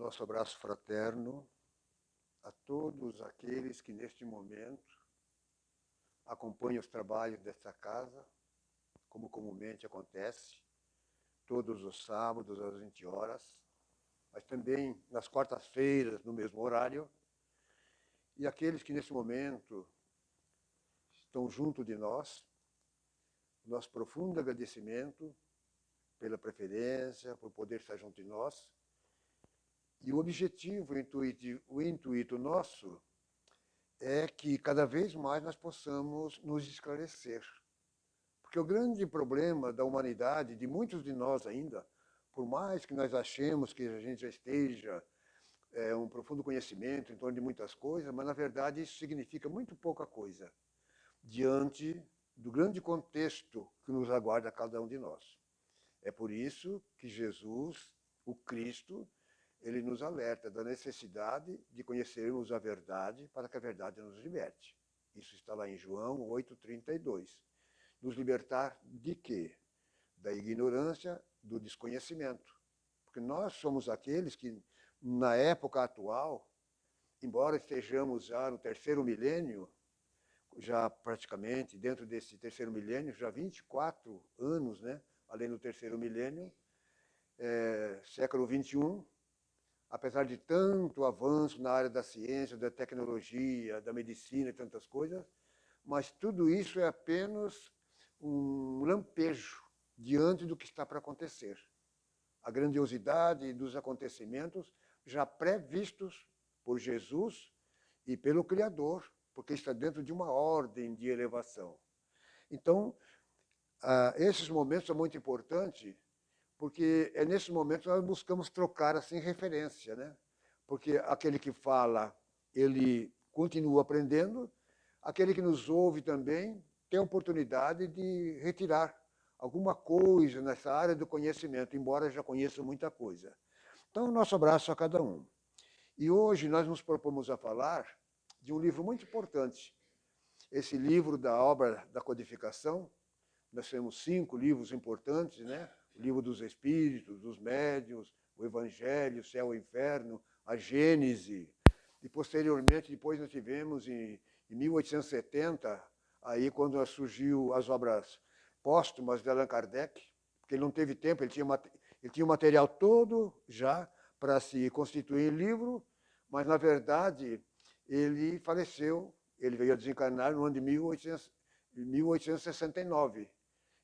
nosso abraço fraterno a todos aqueles que neste momento acompanham os trabalhos desta casa, como comumente acontece, todos os sábados às 20 horas, mas também nas quartas-feiras, no mesmo horário, e aqueles que nesse momento estão junto de nós, nosso profundo agradecimento pela preferência, por poder estar junto de nós. E o objetivo, o intuito nosso é que cada vez mais nós possamos nos esclarecer. Porque o grande problema da humanidade, de muitos de nós ainda, por mais que nós achemos que a gente já esteja um profundo conhecimento em torno de muitas coisas, mas na verdade isso significa muito pouca coisa diante do grande contexto que nos aguarda cada um de nós. É por isso que Jesus, o Cristo, ele nos alerta da necessidade de conhecermos a verdade para que a verdade nos liberte. Isso está lá em João 8,32. Nos libertar de quê? Da ignorância, do desconhecimento. Porque nós somos aqueles que, na época atual, embora estejamos já no terceiro milênio, já praticamente dentro desse terceiro milênio, já 24 anos, né? Além do terceiro milênio, século 21, apesar de tanto avanço na área da ciência, da tecnologia, da medicina e tantas coisas, mas tudo isso é apenas um lampejo diante do que está para acontecer. A grandiosidade dos acontecimentos já previstos por Jesus e pelo Criador, porque está dentro de uma ordem de elevação. Então, esses momentos são muito importantes, porque é nesses momentos que nós buscamos trocar assim referência, né? Porque aquele que fala, ele continua aprendendo, aquele que nos ouve também tem a oportunidade de retirar alguma coisa nessa área do conhecimento, embora já conheça muita coisa. Então, nosso abraço a cada um. E hoje nós nos propomos a falar de um livro muito importante. Esse livro da obra da codificação, nós temos 5 livros importantes, né? O livro dos Espíritos, dos Médiuns, o Evangelho, o Céu e o Inferno, a Gênese. E, posteriormente, depois nós tivemos, em 1870, aí quando surgiu as obras póstumas de Allan Kardec, porque ele não teve tempo, ele tinha o material todo já para se constituir em livro, mas, na verdade, ele faleceu, ele veio a desencarnar no ano de 1869.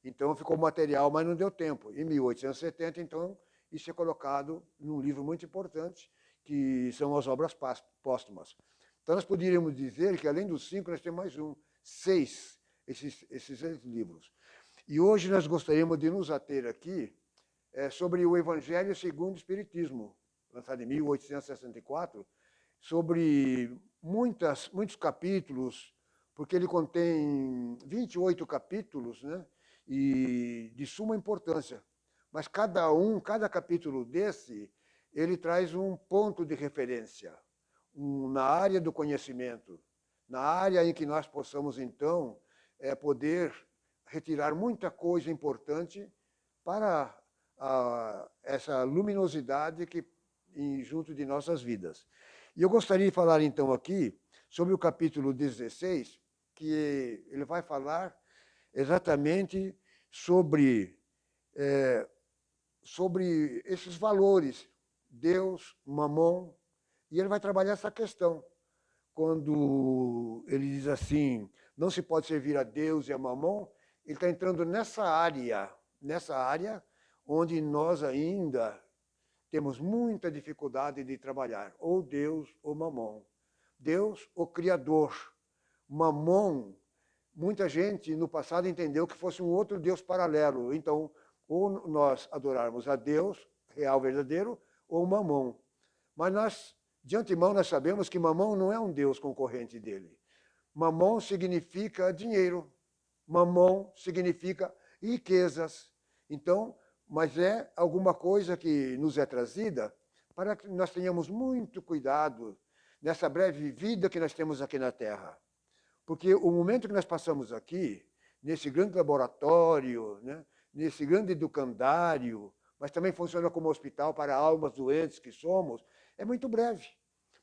Então, ficou material, mas não deu tempo. Em 1870, então, isso é colocado num livro muito importante, que são as obras póstumas. Então, nós poderíamos dizer que, além dos 5, nós temos mais 6, esses 6 livros. E hoje nós gostaríamos de nos ater aqui sobre o Evangelho segundo o Espiritismo, lançado em 1864, sobre muitos capítulos, porque ele contém 28 capítulos, né? E de suma importância. Mas cada capítulo desse, ele traz um ponto de referência na área do conhecimento, na área em que nós possamos, então, poder retirar muita coisa importante para essa luminosidade que junto de nossas vidas. E eu gostaria de falar, então, aqui sobre o capítulo 16, que ele vai falar exatamente sobre esses valores, Deus, Mamon, e ele vai trabalhar essa questão. Quando ele diz assim, não se pode servir a Deus e a Mamon, ele está entrando nessa área onde nós ainda temos muita dificuldade de trabalhar, ou Deus ou Mamon. Deus, o Criador. Mamon, muita gente no passado entendeu que fosse um outro Deus paralelo. Então, ou nós adorarmos a Deus, real, verdadeiro, ou Mamon. Mas nós, de antemão, nós sabemos que Mamon não é um Deus concorrente dele. Mamon significa dinheiro. Mamon significa riquezas. Então, mas é alguma coisa que nos é trazida para que nós tenhamos muito cuidado nessa breve vida que nós temos aqui na Terra. Porque o momento que nós passamos aqui, nesse grande laboratório, né, nesse grande educandário, mas também funciona como hospital para almas doentes que somos, é muito breve.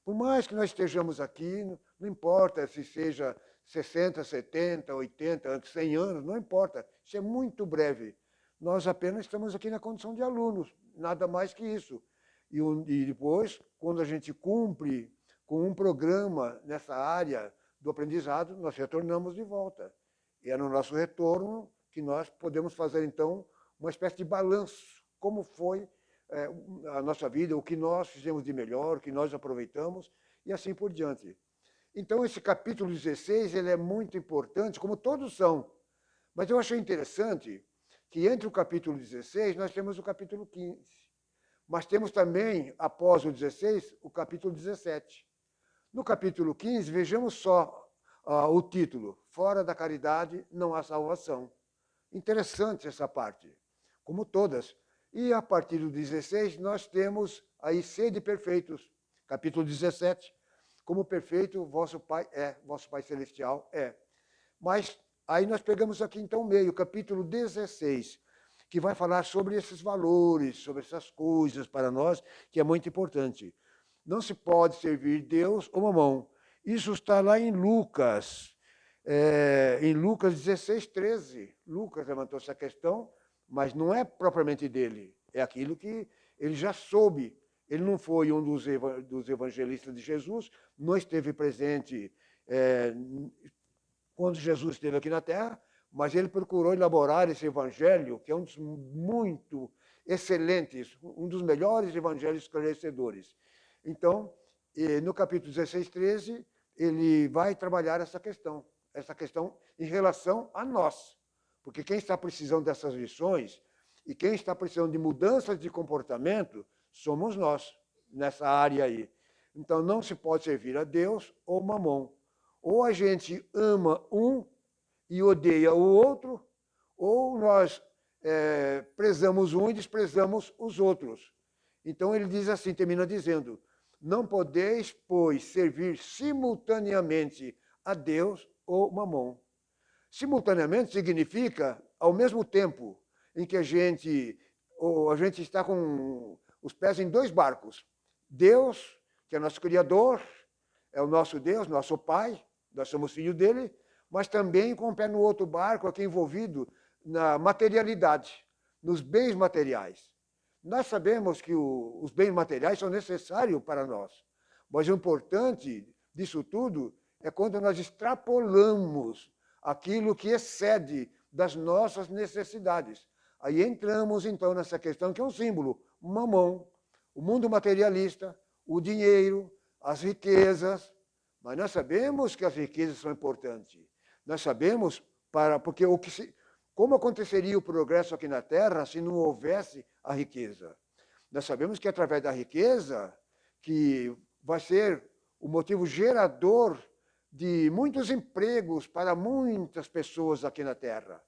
Por mais que nós estejamos aqui, não importa se seja 60, 70, 80, 100 anos, não importa. Isso é muito breve. Nós apenas estamos aqui na condição de alunos, nada mais que isso. E depois, quando a gente cumpre com um programa nessa área do aprendizado, nós retornamos de volta. E é no nosso retorno que nós podemos fazer, então, uma espécie de balanço, como foi a nossa vida, o que nós fizemos de melhor, o que nós aproveitamos, e assim por diante. Então, esse capítulo 16 ele é muito importante, como todos são. Mas eu achei interessante que entre o capítulo 16 nós temos o capítulo 15. Mas temos também, após o 16, o capítulo 17. No capítulo 15, vejamos só o título: Fora da caridade não há salvação. Interessante essa parte, como todas. E a partir do 16, nós temos aí sede perfeitos. Capítulo 17, como perfeito vosso Pai é, vosso Pai Celestial é. Mas aí nós pegamos aqui então o meio, capítulo 16, que vai falar sobre esses valores, sobre essas coisas para nós, que é muito importante. Não se pode servir Deus ou mamão. Isso está lá em Lucas 16, 13. Lucas levantou essa questão, mas não é propriamente dele, é aquilo que ele já soube. Ele não foi um dos evangelistas de Jesus, não esteve presente quando Jesus esteve aqui na Terra, mas ele procurou elaborar esse evangelho, que é um dos muito excelentes, um dos melhores evangelhos esclarecedores. Então, no capítulo 16, 13, ele vai trabalhar essa questão em relação a nós. Porque quem está precisando dessas lições e quem está precisando de mudanças de comportamento somos nós, nessa área aí. Então, não se pode servir a Deus ou mamon. Ou a gente ama um e odeia o outro, ou nós prezamos um e desprezamos os outros. Então, ele diz assim, termina dizendo: não podeis, pois, servir simultaneamente a Deus ou mamon. Simultaneamente significa ao mesmo tempo em que a gente está com os pés em dois barcos. Deus, que é nosso Criador, é o nosso Deus, nosso Pai, nós somos filhos dele, mas também com o pé no outro barco, aqui envolvido na materialidade, nos bens materiais. Nós sabemos que os bens materiais são necessários para nós, mas o importante disso tudo é quando nós extrapolamos aquilo que excede das nossas necessidades. Aí entramos, então, nessa questão que é um símbolo, o mamon, o mundo materialista, o dinheiro, as riquezas. Mas nós sabemos que as riquezas são importantes. Nós sabemos, porque como aconteceria o progresso aqui na Terra se não houvesse a riqueza? Nós sabemos que através da riqueza, que vai ser o motivo gerador de muitos empregos para muitas pessoas aqui na Terra.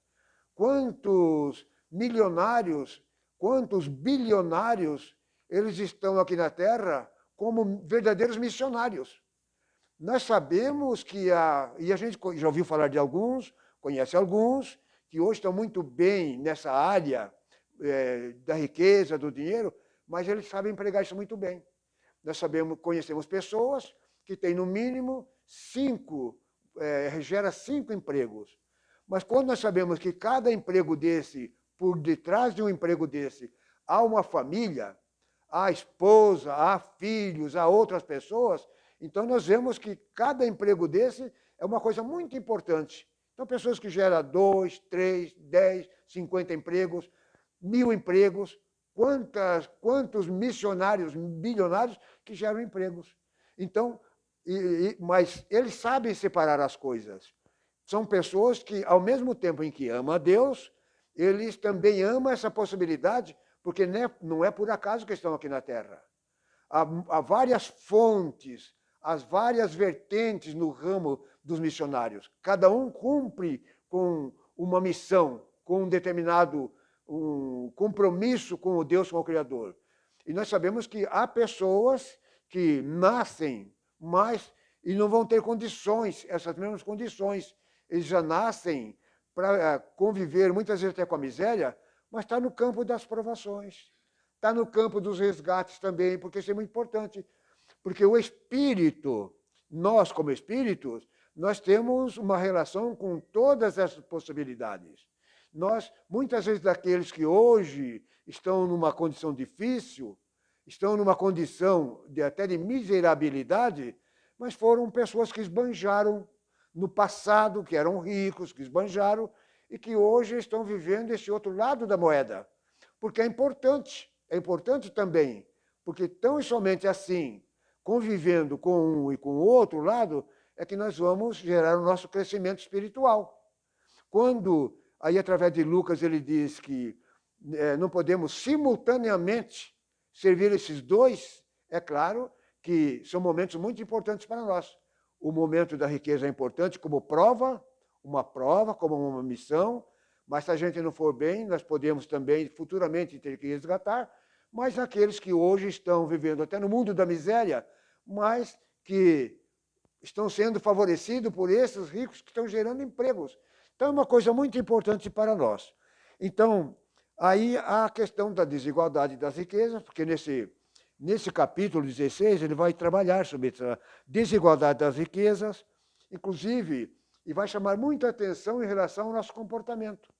Quantos milionários, quantos bilionários, eles estão aqui na Terra como verdadeiros missionários. Nós sabemos que e a gente já ouviu falar de alguns, conhece alguns, que hoje estão muito bem nessa área da riqueza, do dinheiro, mas eles sabem empregar isso muito bem. Nós conhecemos pessoas que têm, no mínimo, gera 5 empregos. Mas quando nós sabemos que cada emprego desse, por detrás de um emprego desse, há uma família, há esposa, há filhos, há outras pessoas, então nós vemos que cada emprego desse é uma coisa muito importante. Então, pessoas que geram 2, 3, 10, 50 empregos, 1000 empregos, quantos missionários, bilionários que geram empregos. Então, mas eles sabem separar as coisas. São pessoas que, ao mesmo tempo em que amam a Deus, eles também amam essa possibilidade, porque não é por acaso que estão aqui na Terra. Há várias fontes, as várias vertentes no ramo dos missionários. Cada um cumpre com uma missão, com um determinado compromisso com o Deus, com o Criador. E nós sabemos que há pessoas que nascem, mas e não vão ter condições, essas mesmas condições. Eles já nascem para conviver, muitas vezes até com a miséria, mas está no campo das provações. Está no campo dos resgates também, porque isso é muito importante. Porque o espírito, nós como espíritos, nós temos uma relação com todas essas possibilidades. Nós, muitas vezes, daqueles que hoje estão numa condição difícil, estão numa condição até de miserabilidade, mas foram pessoas que esbanjaram no passado, que eram ricos, que esbanjaram, e que hoje estão vivendo esse outro lado da moeda. Porque é importante também, porque tão e somente assim, convivendo com um e com o outro lado, é que nós vamos gerar o nosso crescimento espiritual. Quando, aí através de Lucas, ele diz que não podemos simultaneamente servir esses dois, é claro que são momentos muito importantes para nós. O momento da riqueza é importante como prova, como uma missão, mas se a gente não for bem, nós podemos também futuramente ter que resgatar, mas aqueles que hoje estão vivendo até no mundo da miséria, mas que estão sendo favorecidos por esses ricos que estão gerando empregos. Então, é uma coisa muito importante para nós. Então, aí há a questão da desigualdade das riquezas, porque nesse capítulo 16 ele vai trabalhar sobre essa desigualdade das riquezas, inclusive, e vai chamar muita atenção em relação ao nosso comportamento.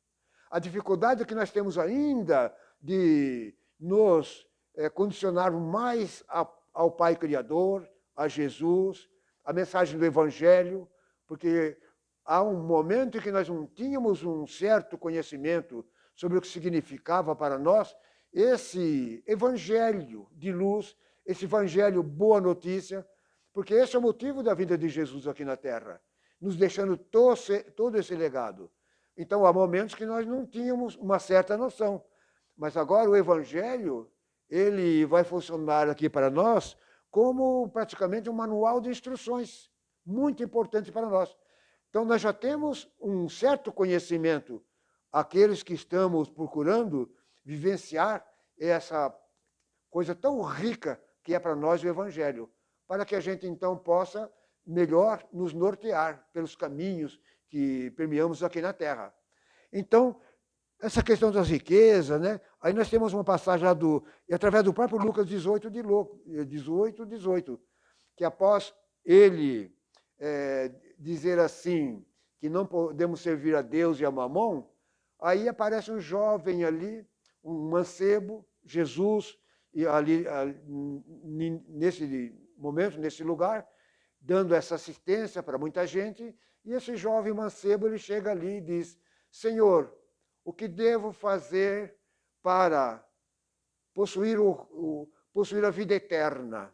A dificuldade que nós temos ainda de nos condicionar mais ao Pai Criador, a Jesus, a mensagem do Evangelho, porque há um momento em que nós não tínhamos um certo conhecimento sobre o que significava para nós esse Evangelho de luz, esse Evangelho boa notícia, porque esse é o motivo da vida de Jesus aqui na Terra, nos deixando todo esse legado. Então, há momentos que nós não tínhamos uma certa noção, mas agora o Evangelho, ele vai funcionar aqui para nós como praticamente um manual de instruções, muito importante para nós. Então, nós já temos um certo conhecimento, aqueles que estamos procurando vivenciar essa coisa tão rica que é para nós o Evangelho, para que a gente, então, possa melhor nos nortear pelos caminhos que permeamos aqui na Terra. Então, essa questão das riquezas, né? Aí nós temos uma passagem lá através do próprio Lucas 18, 18, que após ele dizer assim, que não podemos servir a Deus e a Mamon, aí aparece um jovem ali, um mancebo, Jesus, e ali nesse momento, nesse lugar, dando essa assistência para muita gente, e esse jovem mancebo, ele chega ali e diz, Senhor, o que devo fazer para possuir a vida eterna?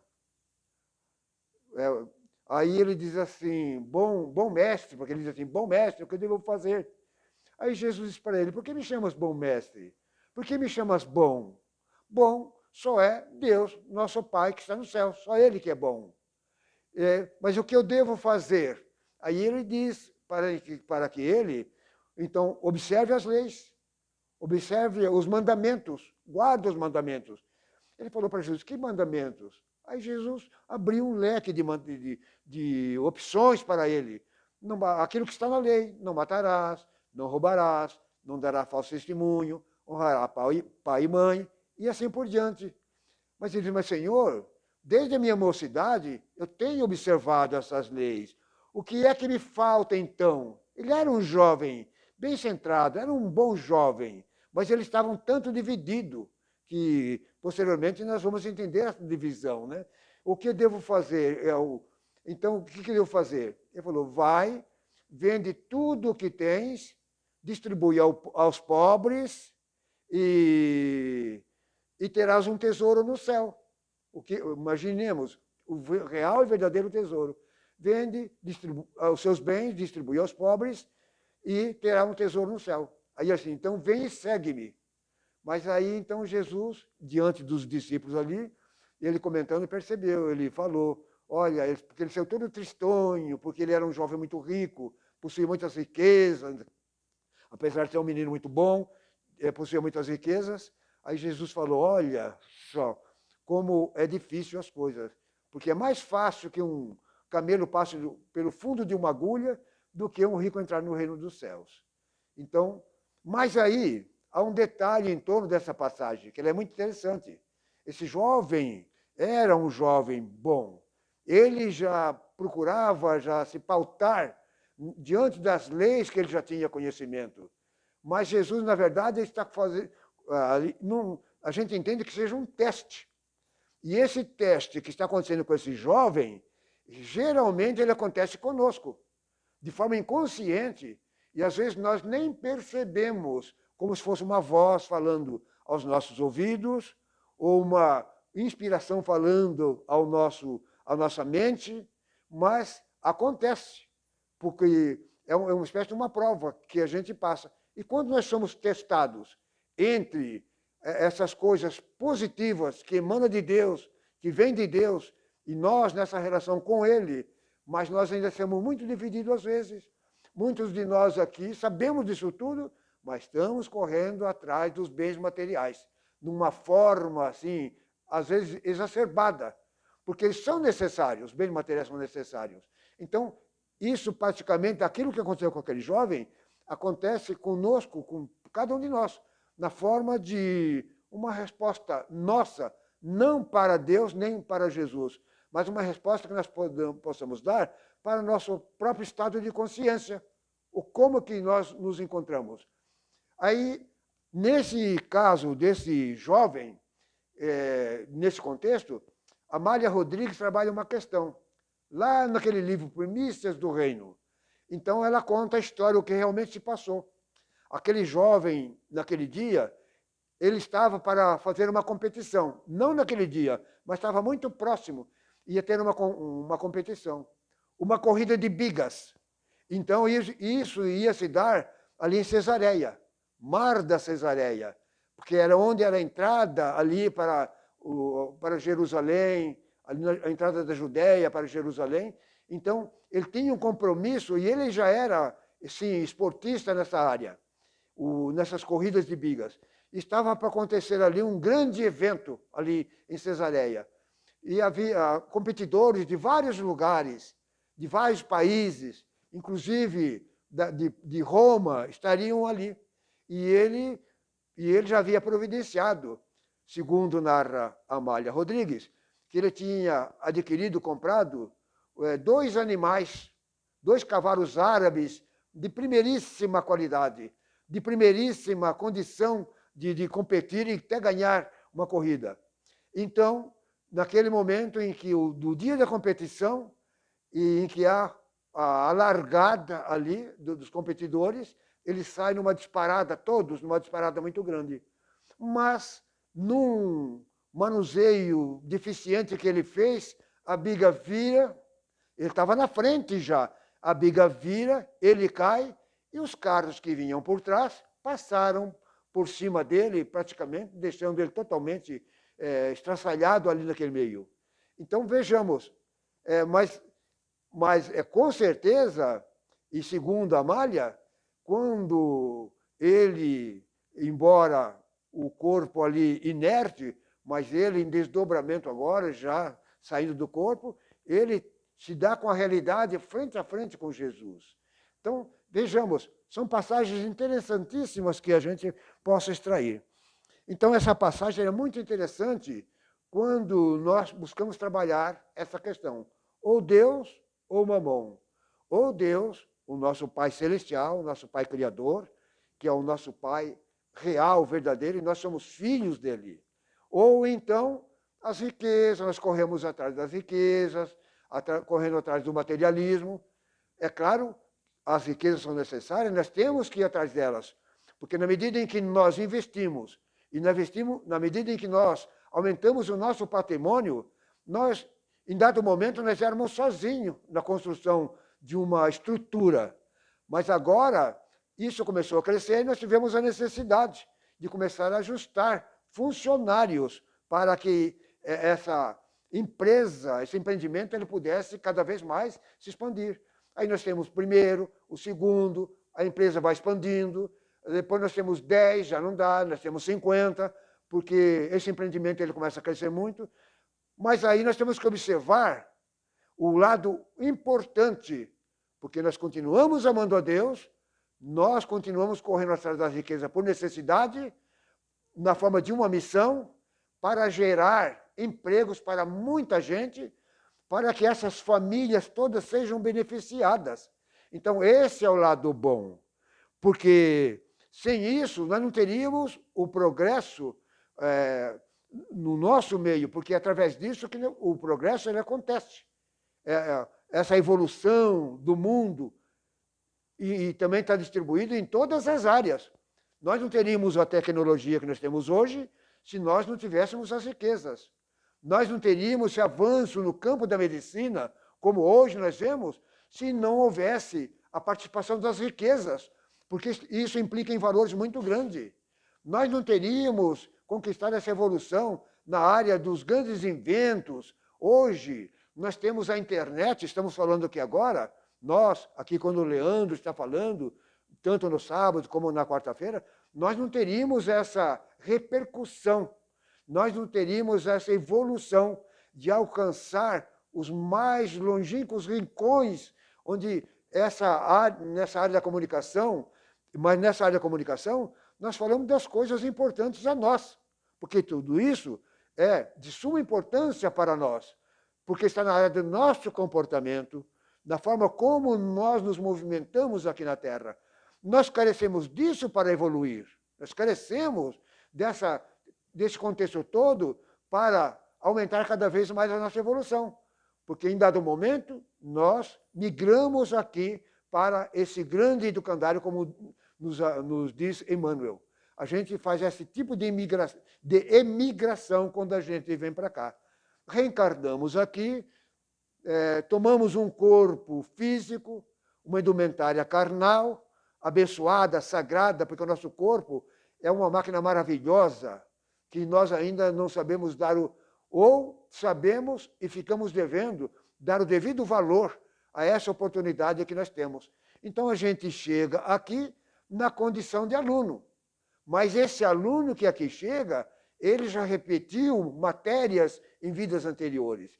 Aí ele diz assim, bom mestre, porque ele diz assim, bom mestre, o que eu devo fazer? Aí Jesus diz para ele, por que me chamas bom mestre? Por que me chamas bom? Bom só é Deus, nosso Pai que está no céu, só Ele que é bom. Mas o que eu devo fazer? Aí ele diz para que ele, então, observe as leis, observe os mandamentos, guarde os mandamentos. Ele falou para Jesus, que mandamentos? Aí Jesus abriu um leque de opções para ele. Não, aquilo que está na lei, não matarás, não roubarás, não darás falso testemunho, honrará pai e mãe, e assim por diante. Mas ele diz, mas Senhor, desde a minha mocidade, eu tenho observado essas leis. O que é que me falta então? Ele era um jovem bem centrado, era um bom jovem, mas ele estava um tanto dividido, que posteriormente nós vamos entender essa divisão, né? O que eu devo fazer? Então, o que eu devo fazer? Ele falou, vai, vende tudo o que tens, distribui aos pobres e terás um tesouro no céu. Imaginemos, o real e verdadeiro tesouro. Vende os seus bens, distribui aos pobres e terá um tesouro no céu. Aí assim, então vem e segue-me. Mas aí, então, Jesus, diante dos discípulos ali, ele comentando, percebeu, ele falou, olha, porque ele saiu todo tristonho, porque ele era um jovem muito rico, possuía muitas riquezas, apesar de ser um menino muito bom, possuía muitas riquezas. Aí Jesus falou, olha só, como é difícil as coisas, porque é mais fácil que um camelo passe pelo fundo de uma agulha do que um rico entrar no reino dos céus. Então, mas aí há um detalhe em torno dessa passagem, que ela é muito interessante. Esse jovem, era um jovem bom. Ele já procurava já se pautar diante das leis que ele já tinha conhecimento. Mas Jesus, na verdade, está fazendo. A gente entende que seja um teste. E esse teste que está acontecendo com esse jovem, geralmente ele acontece conosco, de forma inconsciente, e às vezes nós nem percebemos, como se fosse uma voz falando aos nossos ouvidos, ou uma inspiração falando à nossa mente, mas acontece, porque é uma espécie de uma prova que a gente passa. E quando nós somos testados entre essas coisas positivas que emanam de Deus, que vêm de Deus, e nós nessa relação com Ele, mas nós ainda somos muito divididos às vezes. Muitos de nós aqui sabemos disso tudo, mas estamos correndo atrás dos bens materiais, numa forma, assim, às vezes exacerbada, porque eles são necessários, os bens materiais são necessários. Então, isso praticamente, aquilo que aconteceu com aquele jovem, acontece conosco, com cada um de nós, na forma de uma resposta nossa, não para Deus nem para Jesus, mas uma resposta que nós possamos dar para o nosso próprio estado de consciência, o como que nós nos encontramos. Aí, nesse caso desse jovem, nesse contexto, Amália Rodrigues trabalha uma questão, lá naquele livro Primícias do Reino. Então, ela conta a história, o que realmente se passou. Aquele jovem, naquele dia, ele estava para fazer uma competição. Não naquele dia, mas estava muito próximo. Ia ter uma competição. Uma corrida de bigas. Então, isso ia se dar ali em Cesareia, Mar da Cesareia, porque era onde era a entrada ali para Jerusalém, a entrada da Judéia para Jerusalém. Então, ele tinha um compromisso e ele já era, sim, esportista nessa área, nessas corridas de bigas. Estava para acontecer ali um grande evento ali em Cesareia. E havia competidores de vários lugares, de vários países, inclusive de Roma, estariam ali. E ele já havia providenciado, segundo narra Amália Rodrigues, que ele tinha adquirido, comprado 2 animais, 2 cavalos árabes de primeiríssima qualidade, de primeiríssima condição de competir e até ganhar uma corrida. Então, naquele momento em que do dia da competição e em que há a largada ali dos competidores, eles saem numa disparada, todos numa disparada muito grande. Mas, num manuseio deficiente que ele fez, a biga vira, ele estava na frente já, a biga vira, ele cai, e os carros que vinham por trás passaram por cima dele, praticamente, deixando ele totalmente estraçalhado ali naquele meio. Então, vejamos, mas com certeza, e segundo a Amália, quando ele, embora o corpo ali inerte, mas ele em desdobramento agora, já saindo do corpo, ele se dá com a realidade frente a frente com Jesus. Então, vejamos, são passagens interessantíssimas que a gente possa extrair. Então, essa passagem é muito interessante quando nós buscamos trabalhar essa questão. Ou Deus ou Mamon. Ou Deus, o nosso Pai Celestial, o nosso Pai Criador, que é o nosso Pai real, verdadeiro, e nós somos filhos dele. Ou então, as riquezas, nós corremos atrás das riquezas, correndo atrás do materialismo. É claro, as riquezas são necessárias, nós temos que ir atrás delas, porque na medida em que nós investimos, e na medida em que nós aumentamos o nosso patrimônio, nós, em dado momento, nós éramos sozinhos na construção de uma estrutura. Mas agora, isso começou a crescer e nós tivemos a necessidade de começar a ajustar funcionários para que essa empresa, esse empreendimento, ele pudesse cada vez mais se expandir. Aí nós temos o primeiro, o segundo, a empresa vai expandindo, depois nós temos 10, já não dá, nós temos 50, porque esse empreendimento ele começa a crescer muito. Mas aí nós temos que observar o lado importante, porque nós continuamos amando a Deus, nós continuamos correndo atrás da riqueza por necessidade, na forma de uma missão, para gerar empregos para muita gente, para que essas famílias todas sejam beneficiadas. Então, esse é o lado bom, porque sem isso nós não teríamos o progresso no nosso meio, porque é através disso que o progresso ele acontece. Essa evolução do mundo, e também está distribuído em todas as áreas. Nós não teríamos a tecnologia que nós temos hoje se nós não tivéssemos as riquezas. Nós não teríamos esse avanço no campo da medicina, como hoje nós vemos, se não houvesse a participação das riquezas, porque isso implica em valores muito grandes. Nós não teríamos conquistado essa evolução na área dos grandes inventos. Hoje, nós temos a internet, estamos falando aqui agora, nós, aqui quando o Leandro está falando, tanto no sábado como na quarta-feira, nós não teríamos essa repercussão, nós não teríamos essa evolução de alcançar os mais longínquos rincões, onde nessa área da comunicação, mas nessa área da comunicação, nós falamos das coisas importantes a nós, porque tudo isso é de suma importância para nós, porque está na área do nosso comportamento, da forma como nós nos movimentamos aqui na Terra. Nós carecemos disso para evoluir. Nós carecemos desse contexto todo para aumentar cada vez mais a nossa evolução. Porque, em dado momento, nós migramos aqui para esse grande educandário, como nos diz Emmanuel. A gente faz esse tipo de emigração quando a gente vem para cá. Reencarnamos aqui, tomamos um corpo físico, uma indumentária carnal, abençoada, sagrada, porque o nosso corpo é uma máquina maravilhosa, que nós ainda não sabemos ou sabemos e ficamos devendo dar o devido valor a essa oportunidade que nós temos. Então a gente chega aqui na condição de aluno, mas esse aluno que aqui chega, ele já repetiu matérias em vidas anteriores.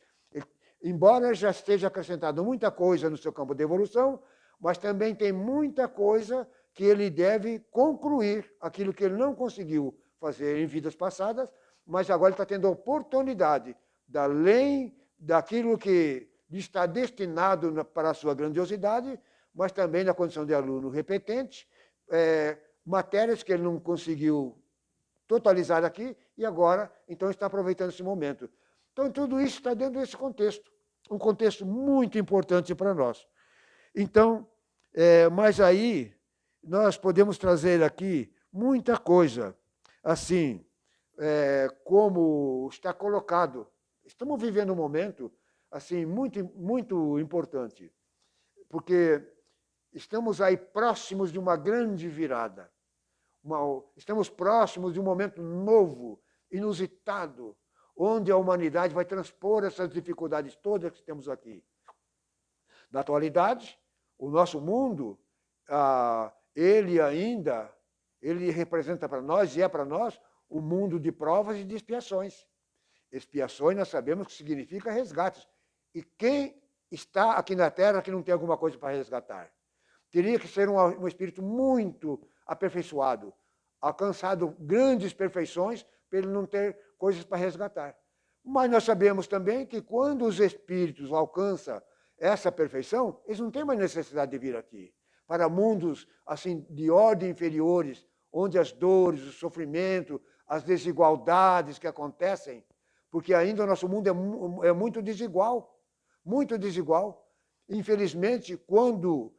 Embora já esteja acrescentado muita coisa no seu campo de evolução, mas também tem muita coisa que ele deve concluir, aquilo que ele não conseguiu fazer em vidas passadas, mas agora ele está tendo a oportunidade, além daquilo que lhe está destinado para a sua grandiosidade, mas também na condição de aluno repetente, matérias que ele não conseguiu totalizar aqui, e agora, então, está aproveitando esse momento. Então, tudo isso está dentro desse contexto, um contexto muito importante para nós. Então, mas aí, nós podemos trazer aqui muita coisa, assim, como está colocado. Estamos vivendo um momento, assim, muito, muito importante, porque estamos aí próximos de uma grande virada. Estamos próximos de um momento novo, inusitado, onde a humanidade vai transpor essas dificuldades todas que temos aqui. Na atualidade, o nosso mundo, ele representa para nós, e é para nós, um mundo de provas e de expiações. Expiações nós sabemos que significa resgates. E quem está aqui na Terra que não tem alguma coisa para resgatar? Teria que ser um espírito muito aperfeiçoado, alcançado grandes perfeições, para ele não ter coisas para resgatar. Mas nós sabemos também que quando os espíritos alcançam essa perfeição, eles não têm mais necessidade de vir aqui. Para mundos assim de ordem inferiores, onde as dores, o sofrimento, as desigualdades que acontecem, porque ainda o nosso mundo é muito desigual, muito desigual. Infelizmente, quando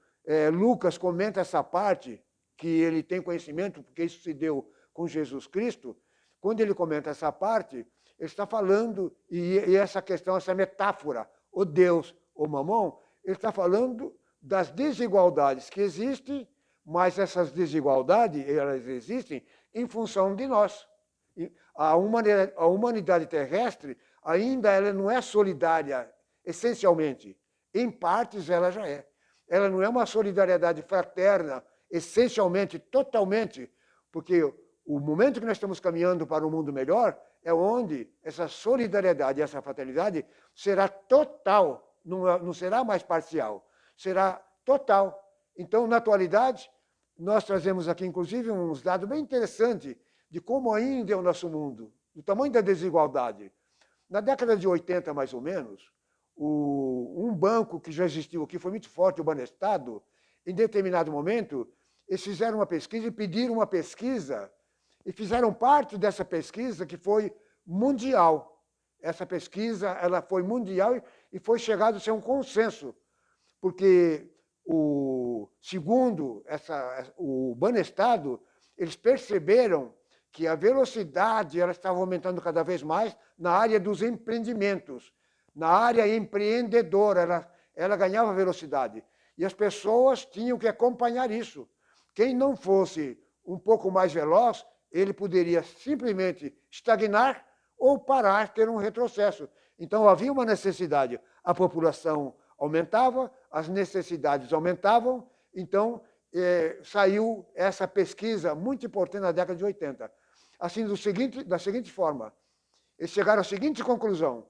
Lucas comenta essa parte, que ele tem conhecimento, porque isso se deu com Jesus Cristo, quando ele comenta essa parte, ele está falando, e essa questão, essa metáfora, o Deus, o Mamon, ele está falando das desigualdades que existem, mas essas desigualdades, elas existem em função de nós. A humanidade terrestre ainda ela não é solidária, essencialmente. Em partes ela já é. Ela não é uma solidariedade fraterna, essencialmente, totalmente, porque o momento que nós estamos caminhando para um mundo melhor é onde essa solidariedade e essa fraternidade será total, não será mais parcial, será total. Então, na atualidade, nós trazemos aqui, inclusive, uns dados bem interessantes de como ainda é o nosso mundo, do tamanho da desigualdade. Na década de 80, mais ou menos, um banco que já existiu aqui, foi muito forte, o Banestado, em determinado momento, eles fizeram uma pesquisa e pediram uma pesquisa, e fizeram parte dessa pesquisa que foi mundial. Essa pesquisa ela foi mundial e foi chegado a ser um consenso, porque, segundo o Banestado, eles perceberam que a velocidade ela estava aumentando cada vez mais na área dos empreendimentos, na área empreendedora, ela ganhava velocidade. E as pessoas tinham que acompanhar isso. Quem não fosse um pouco mais veloz, ele poderia simplesmente estagnar ou parar, ter um retrocesso. Então havia uma necessidade. A população aumentava, as necessidades aumentavam, então saiu essa pesquisa muito importante na década de 80. Assim, da seguinte forma, eles chegaram à seguinte conclusão,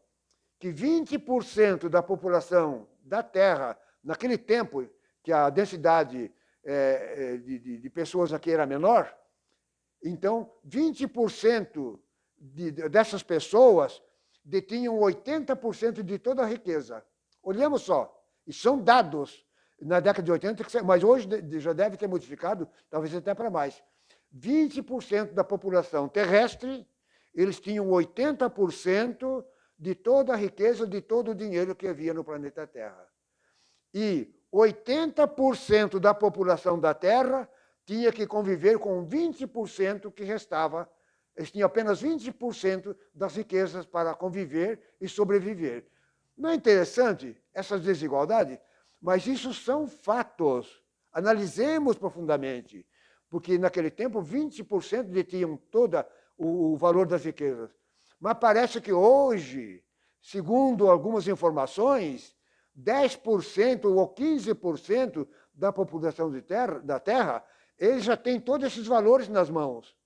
que 20% da população da Terra, naquele tempo que a densidade de pessoas aqui era menor, então 20% dessas pessoas detinham 80% de toda a riqueza. Olhamos só, e são dados na década de 80, mas hoje já deve ter modificado, talvez até para mais. 20% da população terrestre, eles tinham 80% de toda a riqueza, de todo o dinheiro que havia no planeta Terra. E 80% da população da Terra tinha que conviver com 20% que restava. Eles tinham apenas 20% das riquezas para conviver e sobreviver. Não é interessante essas desigualdades? Mas isso são fatos. Analisemos profundamente, porque naquele tempo 20% detinham todo o valor das riquezas. Mas parece que hoje, segundo algumas informações, 10% ou 15% da população da Terra, eles já têm todos esses valores nas mãos.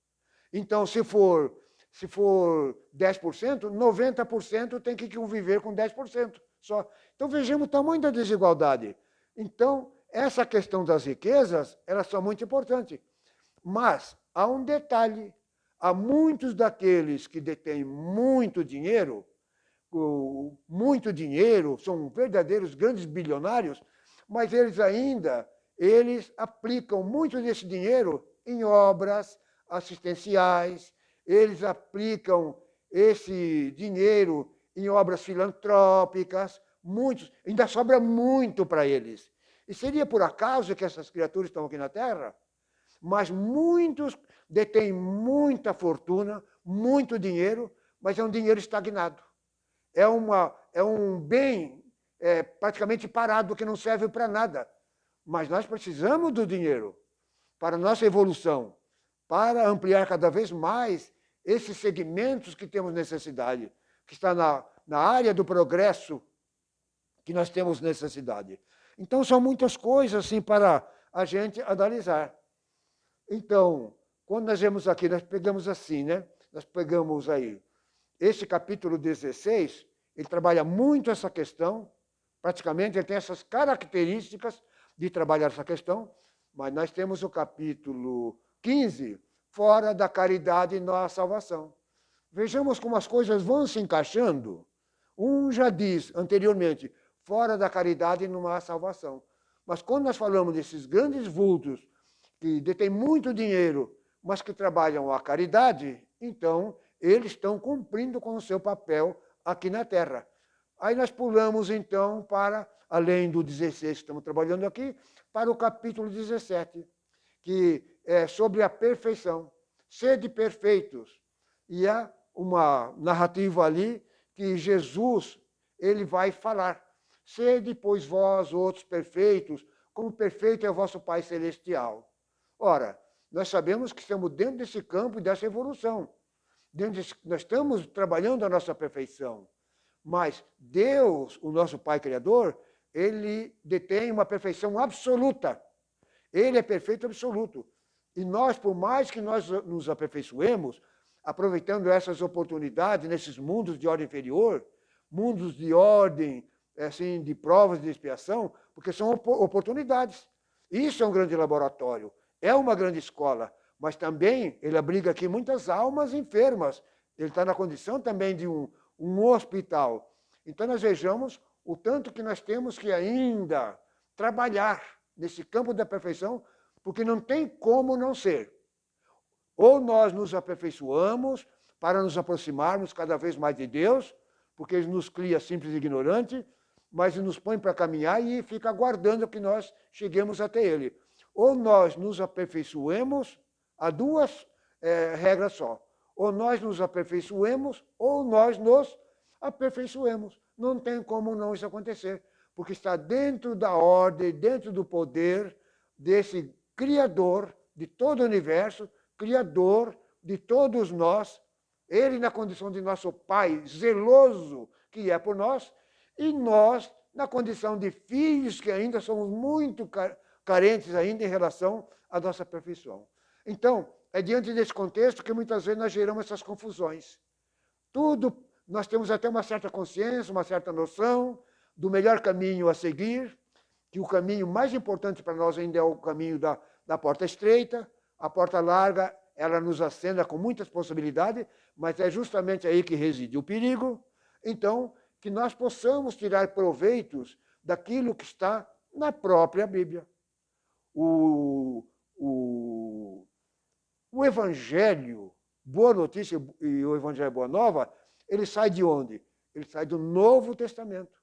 Então, se for 10%, 90% tem que conviver com 10% só. Então, vejamos o tamanho da desigualdade. Então, essa questão das riquezas, elas são muito importantes. Mas há um detalhe. Há muitos daqueles que detêm muito dinheiro, são verdadeiros grandes bilionários, mas eles aplicam muito desse dinheiro em obras assistenciais, eles aplicam esse dinheiro em obras filantrópicas, ainda sobra muito para eles. E seria por acaso que essas criaturas estão aqui na Terra? Mas muitos detêm muita fortuna, muito dinheiro, mas é um dinheiro estagnado. É um bem praticamente parado, que não serve para nada. Mas nós precisamos do dinheiro para a nossa evolução, para ampliar cada vez mais esses segmentos que temos necessidade, que está na área do progresso que nós temos necessidade. Então, são muitas coisas assim, para a gente analisar. Então, quando nós vemos aqui, nós pegamos assim, né? Nós pegamos aí, esse capítulo 16, ele trabalha muito essa questão, praticamente ele tem essas características de trabalhar essa questão, mas nós temos o capítulo 15, fora da caridade não há salvação. Vejamos como as coisas vão se encaixando. Um já diz anteriormente, fora da caridade não há salvação. Mas quando nós falamos desses grandes vultos que detêm muito dinheiro, mas que trabalham a caridade, então eles estão cumprindo com o seu papel aqui na Terra. Aí nós pulamos, então, para, além do 16 que estamos trabalhando aqui, para o capítulo 17, que é sobre a perfeição. Sede perfeitos. E há uma narrativa ali que Jesus ele vai falar. Sede, pois, vós, outros perfeitos, como perfeito é o vosso Pai Celestial. Ora, nós sabemos que estamos dentro desse campo e dessa evolução. Nós estamos trabalhando a nossa perfeição. Mas Deus, o nosso Pai Criador, ele detém uma perfeição absoluta. Ele é perfeito absoluto. E nós, por mais que nós nos aperfeiçoemos, aproveitando essas oportunidades nesses mundos de ordem inferior, mundos de ordem, assim, de provas de expiação, porque são oportunidades. Isso é um grande laboratório, é uma grande escola, mas também ele abriga aqui muitas almas enfermas. Ele está na condição também de um hospital. Então nós vejamos o tanto que nós temos que ainda trabalhar nesse campo da perfeição, porque não tem como não ser. Ou nós nos aperfeiçoamos para nos aproximarmos cada vez mais de Deus, porque Ele nos cria simples e ignorante, mas nos põe para caminhar e fica aguardando que nós cheguemos até Ele. Ou nós nos aperfeiçoemos, há duas regras só. Ou nós nos aperfeiçoemos, ou nós nos aperfeiçoemos. Não tem como não isso acontecer, porque está dentro da ordem, dentro do poder desse Criador de todo o universo, Criador de todos nós, Ele na condição de nosso Pai zeloso que é por nós, e nós na condição de filhos que ainda somos muito carentes ainda em relação à nossa perfeição. Então, é diante desse contexto que muitas vezes nós geramos essas confusões. Tudo, nós temos até uma certa consciência, uma certa noção do melhor caminho a seguir, que o caminho mais importante para nós ainda é o caminho da porta estreita, a porta larga, ela nos acenda com muitas possibilidades, mas é justamente aí que reside o perigo. Então, que nós possamos tirar proveitos daquilo que está na própria Bíblia. O Evangelho, Boa Notícia e o Evangelho Boa Nova, ele sai de onde? Ele sai do Novo Testamento.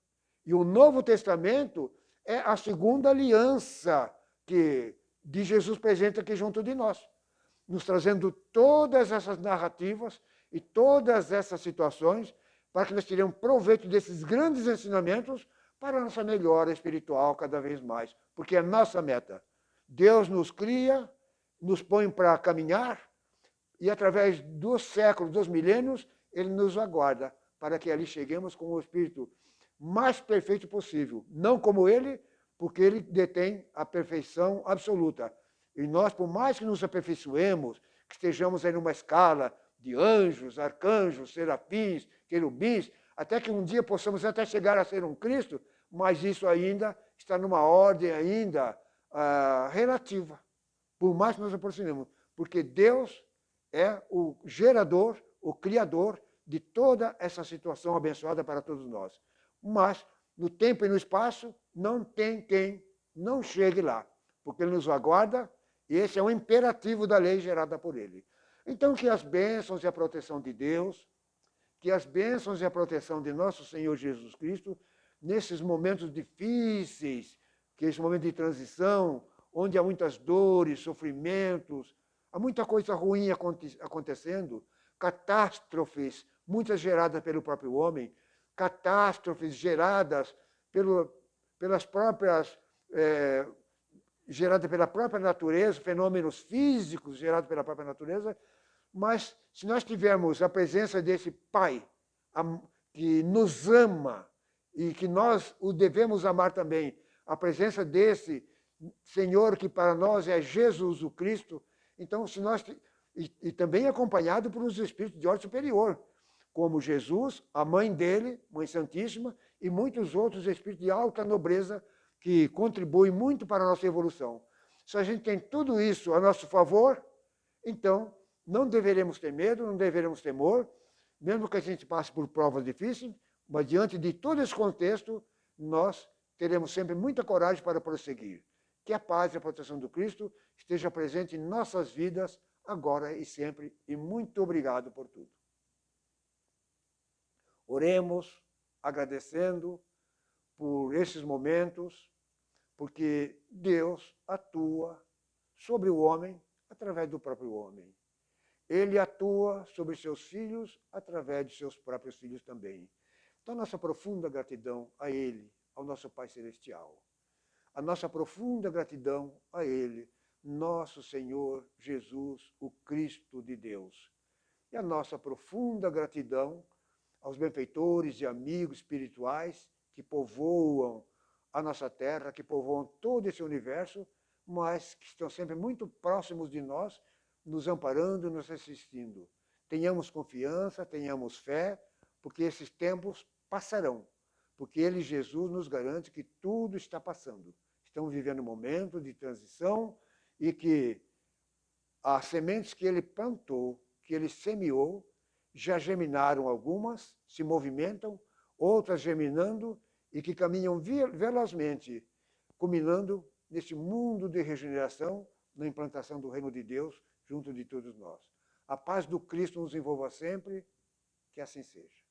E o Novo Testamento é a segunda aliança que de Jesus presente aqui junto de nós, nos trazendo todas essas narrativas e todas essas situações para que nós tiremos proveito desses grandes ensinamentos para a nossa melhora espiritual cada vez mais, porque é a nossa meta. Deus nos cria, nos põe para caminhar e através dos séculos, dos milênios, Ele nos aguarda para que ali cheguemos com o espírito mais perfeito possível. Não como Ele, porque Ele detém a perfeição absoluta. E nós, por mais que nos aperfeiçoemos, que estejamos aí numa escala de anjos, arcanjos, serafins, querubins, até que um dia possamos até chegar a ser um Cristo, mas isso ainda está numa ordem ainda relativa, por mais que nos aproximemos, porque Deus é o gerador, o criador de toda essa situação abençoada para todos nós. Mas, no tempo e no espaço, não tem quem não chegue lá, porque Ele nos aguarda, e esse é um imperativo da lei gerada por Ele. Então, que as bênçãos e a proteção de Deus, que as bênçãos e a proteção de nosso Senhor Jesus Cristo, nesses momentos difíceis, que é esse momento de transição, onde há muitas dores, sofrimentos, há muita coisa ruim acontecendo, catástrofes, muitas geradas pelo próprio homem, catástrofes geradas pelas próprias, geradas pela própria natureza, fenômenos físicos gerados pela própria natureza, mas se nós tivermos a presença desse Pai que nos ama e que nós o devemos amar também, a presença desse Senhor que para nós é Jesus o Cristo, então se nós e também acompanhado por uns espíritos de ordem superior, como Jesus, a mãe dele, Mãe Santíssima, e muitos outros espíritos de alta nobreza que contribuem muito para a nossa evolução. Se a gente tem tudo isso a nosso favor, então não deveremos ter medo, não deveremos temor, mesmo que a gente passe por provas difíceis, mas diante de todo esse contexto, nós teremos sempre muita coragem para prosseguir. Que a paz e a proteção do Cristo esteja presente em nossas vidas, agora e sempre, e muito obrigado por tudo. Oremos, agradecendo por esses momentos, porque Deus atua sobre o homem através do próprio homem. Ele atua sobre seus filhos através de seus próprios filhos também. Então, nossa profunda gratidão a Ele, ao nosso Pai Celestial. A nossa profunda gratidão a Ele, nosso Senhor Jesus, o Cristo de Deus. E a nossa profunda gratidão aos benfeitores e amigos espirituais que povoam a nossa terra, que povoam todo esse universo, mas que estão sempre muito próximos de nós, nos amparando, nos assistindo. Tenhamos confiança, tenhamos fé, porque esses tempos passarão. Porque Ele, Jesus, nos garante que tudo está passando. Estamos vivendo um momento de transição e que as sementes que Ele plantou, que Ele semeou, já germinaram algumas, se movimentam, outras germinando e que caminham velozmente, culminando neste mundo de regeneração, na implantação do reino de Deus junto de todos nós. A paz do Cristo nos envolva sempre, que assim seja.